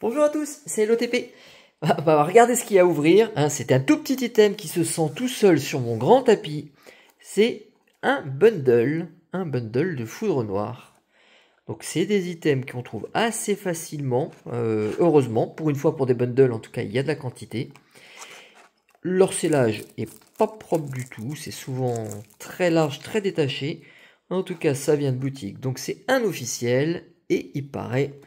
Bonjour à tous, c'est l'OTP. Regardez ce qu'il y a à ouvrir. Hein. C'est un tout petit item qui se sent tout seul sur mon grand tapis. C'est un bundle de foudre noire. Donc c'est des items qu'on trouve assez facilement, heureusement. Pour une fois, pour des bundles, en tout cas, il y a de la quantité. Leur scellage est pas propre du tout. C'est souvent très large, très détaché. En tout cas, ça vient de boutique. Donc c'est un officiel. Et il paraît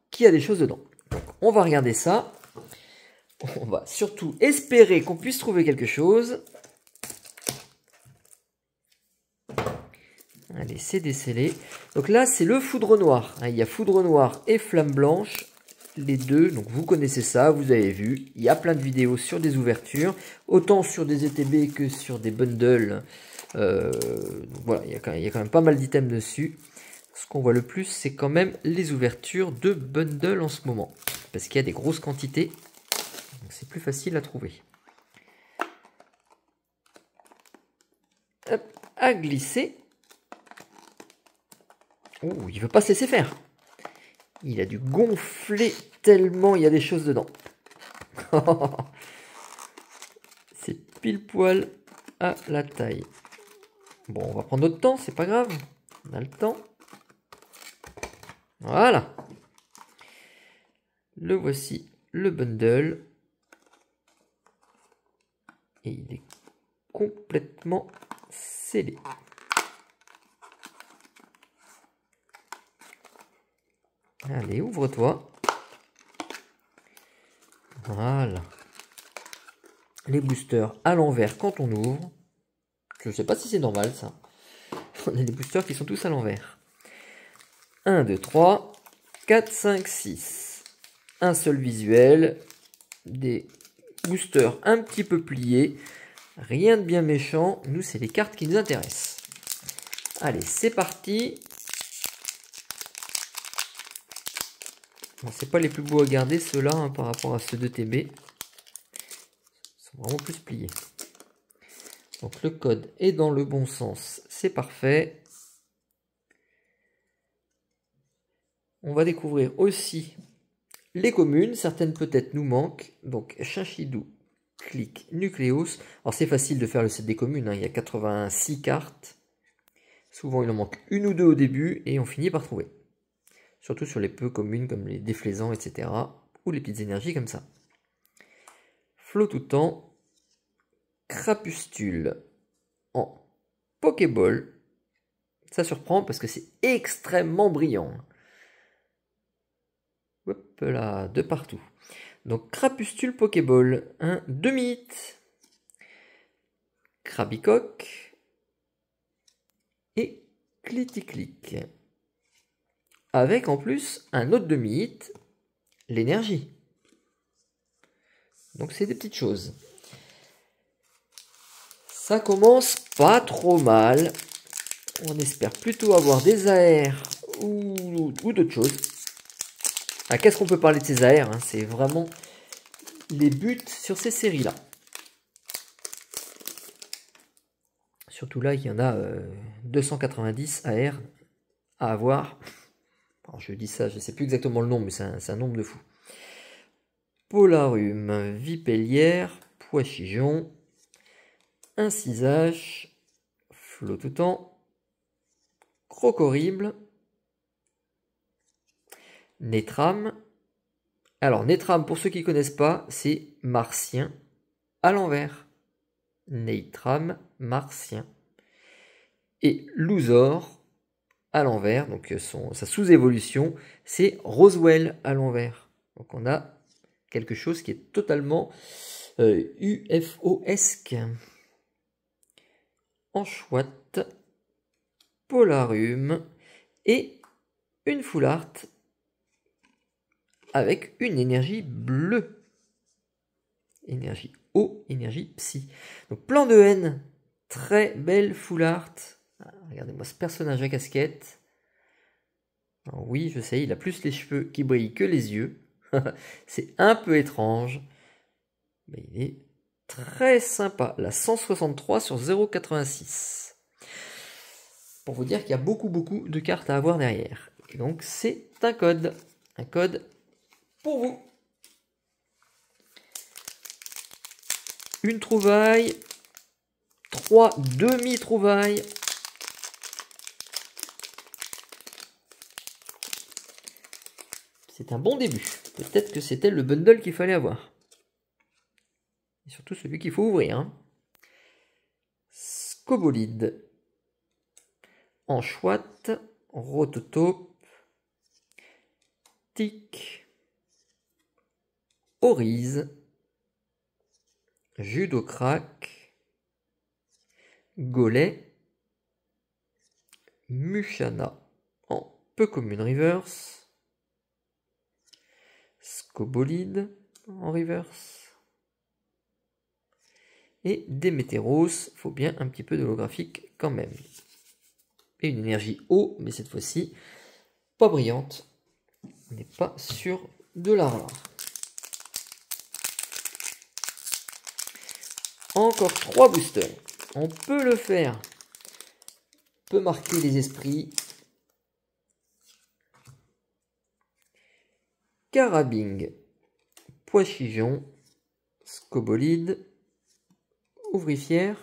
qu'il y a des choses dedans. Donc, on va regarder ça. On va surtout espérer qu'on puisse trouver quelque chose. Allez, c'est décellé. Donc là, c'est le foudre noir. Il y a foudre noire et flamme blanche. Les deux, donc vous connaissez ça, vous avez vu. Il y a plein de vidéos sur des ouvertures. Autant sur des ETB que sur des bundles. Voilà, il y a quand même pas mal d'items dessus. Ce qu'on voit le plus, c'est quand même les ouvertures de bundles en ce moment. Parce qu'il y a des grosses quantités. Donc c'est plus facile à trouver. Hop, à glisser. Oh, il veut pas se laisser faire. Il a dû gonfler tellement il y a des choses dedans. C'est pile poil à la taille. Bon, on va prendre notre temps, c'est pas grave. On a le temps. Voilà. Le voici, le bundle. Et il est complètement scellé. Allez, ouvre-toi. Voilà. Les boosters à l'envers quand on ouvre. Je ne sais pas si c'est normal ça. On a des boosters qui sont tous à l'envers. 1, 2, 3, 4, 5, 6. Un seul visuel. Des boosters un petit peu pliés. Rien de bien méchant. Nous, c'est les cartes qui nous intéressent. Allez, c'est parti. Bon, c'est pas les plus beaux à garder ceux-là hein, par rapport à ceux de TB. Ils sont vraiment plus pliés. Donc le code est dans le bon sens, c'est parfait. On va découvrir aussi les communes, certaines peut-être nous manquent. Donc Chinchidou, Click, Nucleus. Alors c'est facile de faire le set des communes, hein. Il y a 86 cartes. Souvent il en manque une ou deux au début et on finit par trouver. Surtout sur les peu communes comme les déflaisants, etc. Ou les petites énergies comme ça. Flottoutant, Crapustule en Pokéball. Ça surprend parce que c'est extrêmement brillant. Hop là, de partout. Donc Crapustule Pokéball, un demi-hit. Krabicoque et Clitic-Click. Avec en plus un autre demi-hit, l'énergie. Donc c'est des petites choses. Ça commence pas trop mal. On espère plutôt avoir des AR ou d'autres choses. Ah, qu'est-ce qu'on peut parler de ces AR hein? C'est vraiment les buts sur ces séries-là. Surtout là, il y en a 290 AR à avoir. Alors, je dis ça, je ne sais plus exactement le nombre, mais c'est un nombre de fou. Polarum, Vipellière, Pois-Chigeon, Incisage, Flottoutant, Crocorrible, Nétram. Alors, Nétram, pour ceux qui ne connaissent pas, c'est martien à l'envers. Nétram, martien. Et Louzor à l'envers, donc sa sous-évolution, c'est Roswell à l'envers. Donc on a quelque chose qui est totalement UFO-esque. Enchouette, Polarum et une full art avec une énergie bleue. Énergie eau, énergie psy. Donc plein de haine, très belle full art. Regardez-moi ce personnage à casquette. Alors oui, je sais, il a plus les cheveux qui brillent que les yeux. C'est un peu étrange. Mais il est très sympa. La 163 sur 0,86. Pour vous dire qu'il y a beaucoup de cartes à avoir derrière. Et donc c'est un code. Un code pour vous. Une trouvaille, 3 demi-trouvailles. C'est un bon début. Peut-être que c'était le bundle qu'il fallait avoir. Et surtout celui qu'il faut ouvrir. Hein. Scobolide. Anchoite. Rototope. Tic. Orise. Judocrac. Golet. Mushana. En peu commune reverse. Scobolide en reverse. Et Démétéros, faut bien un petit peu d'holographique quand même. Et une énergie eau, mais cette fois-ci, pas brillante. On n'est pas sur de la rare. Encore 3 boosters. On peut le faire. On peut marquer les esprits. Carabing, Pois-Chigeon, Scobolide, Ouvrifière,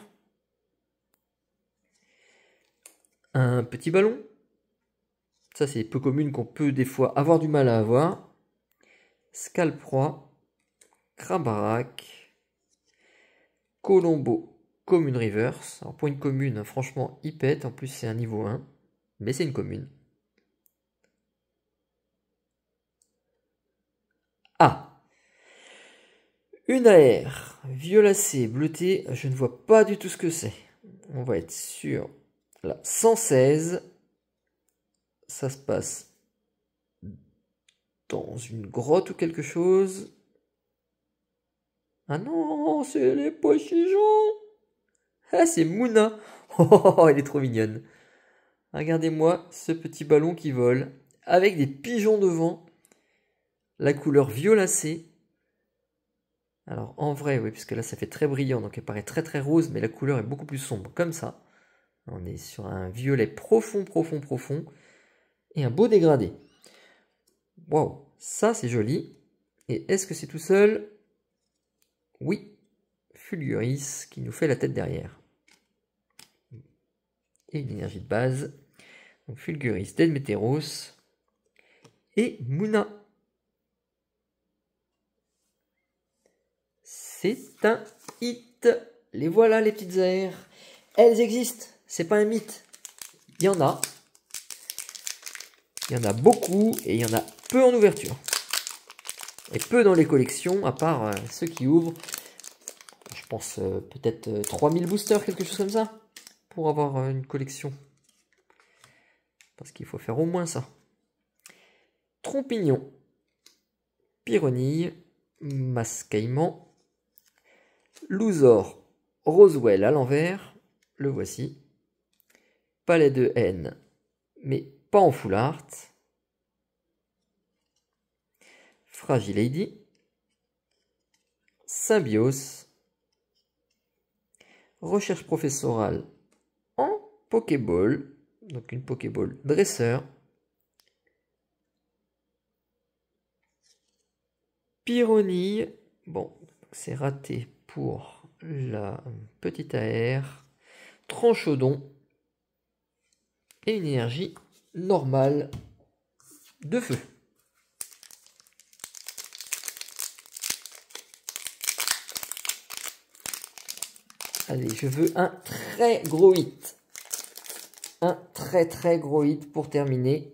un petit ballon. Ça, c'est peu commun qu'on peut des fois avoir du mal à avoir. Scalproie, Crabarac, Colombo, commune reverse. Alors pour une commune, franchement, il pète. En plus, c'est un niveau 1, mais c'est une commune. Ah, une AR, violacée, bleutée, je ne vois pas du tout ce que c'est. On va être sur la 116. Ça se passe dans une grotte ou quelque chose. Ah non, c'est les Pois-Chigeons. Ah, c'est Mouna. Oh, elle est trop mignonne. Regardez-moi ce petit ballon qui vole avec des pigeons devant. La couleur violacée. Alors en vrai, oui, puisque là ça fait très brillant, donc elle paraît très très rose, mais la couleur est beaucoup plus sombre, comme ça. On est sur un violet profond, profond, profond, et un beau dégradé. Waouh, ça c'est joli. Et est-ce que c'est tout seul? Oui, Fulguris qui nous fait la tête derrière. Et une énergie de base. Donc Fulguris, Démétéros et Mouna. C'est un hit. Les voilà, les petites AR. Elles existent. C'est pas un mythe. Il y en a. Il y en a beaucoup et il y en a peu en ouverture. Et peu dans les collections, à part ceux qui ouvrent. Je pense peut-être 3000 boosters, quelque chose comme ça. Pour avoir une collection. Parce qu'il faut faire au moins ça. Trompignon. Pyronille. Mascaillement. Louzor, Roswell à l'envers, le voici. Palais de haine, mais pas en full art. Fragile Lady. Symbios. Recherche professorale en Pokéball, donc une Pokéball dresseur. Pyronille, bon, c'est raté pour la petite AR. Tranchodon et une énergie normale de feu. Allez, je veux un très gros hit. Un très très gros hit pour terminer.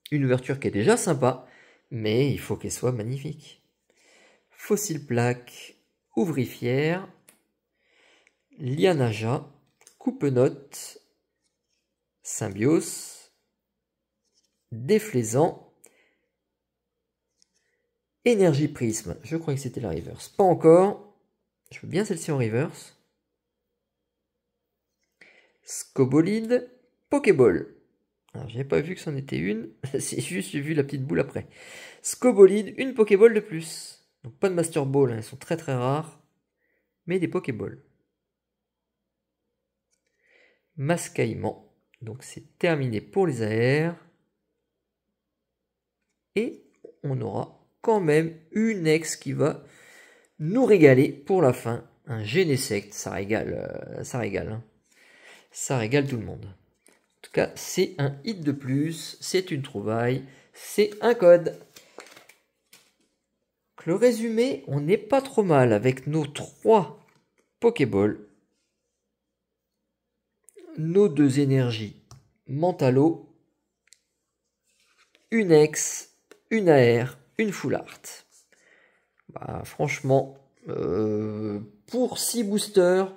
Une ouverture qui est déjà sympa, mais il faut qu'elle soit magnifique. Fossile plaque, ouvrifière, Lianaja, coupe-note, Symbios, déflaisant, énergie prisme. Je crois que c'était la reverse. Pas encore. Je veux bien celle-ci en reverse. Scobolide, Pokéball. Alors, j'avais pas vu que c'en était une. C'est juste, j'ai vu la petite boule après. Scobolide, une Pokéball de plus. Donc, pas de Master Ball, hein. Elles sont très très rares. Mais des Pokéballs. Mascaillement. Donc, c'est terminé pour les AR. Et on aura quand même une ex qui va nous régaler pour la fin. Un Genesect, ça régale, ça régale. Hein. Ça régale tout le monde. En tout cas, c'est un hit de plus, c'est une trouvaille, c'est un code. Le résumé, on n'est pas trop mal avec nos 3 Pokéballs, nos 2 énergies Mentalo, une Ex, une AR, une Full Art. Bah, franchement, pour 6 boosters,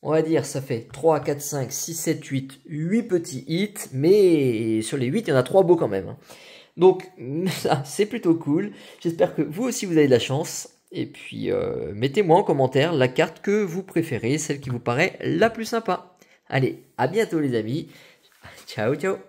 on va dire ça fait 3, 4, 5, 6, 7, 8 petits hits, mais sur les 8, il y en a 3 beaux quand même. Donc, ça, c'est plutôt cool. J'espère que vous aussi, vous avez de la chance. Et puis, mettez-moi en commentaire la carte que vous préférez, celle qui vous paraît la plus sympa. Allez, à bientôt les amis. Ciao, ciao.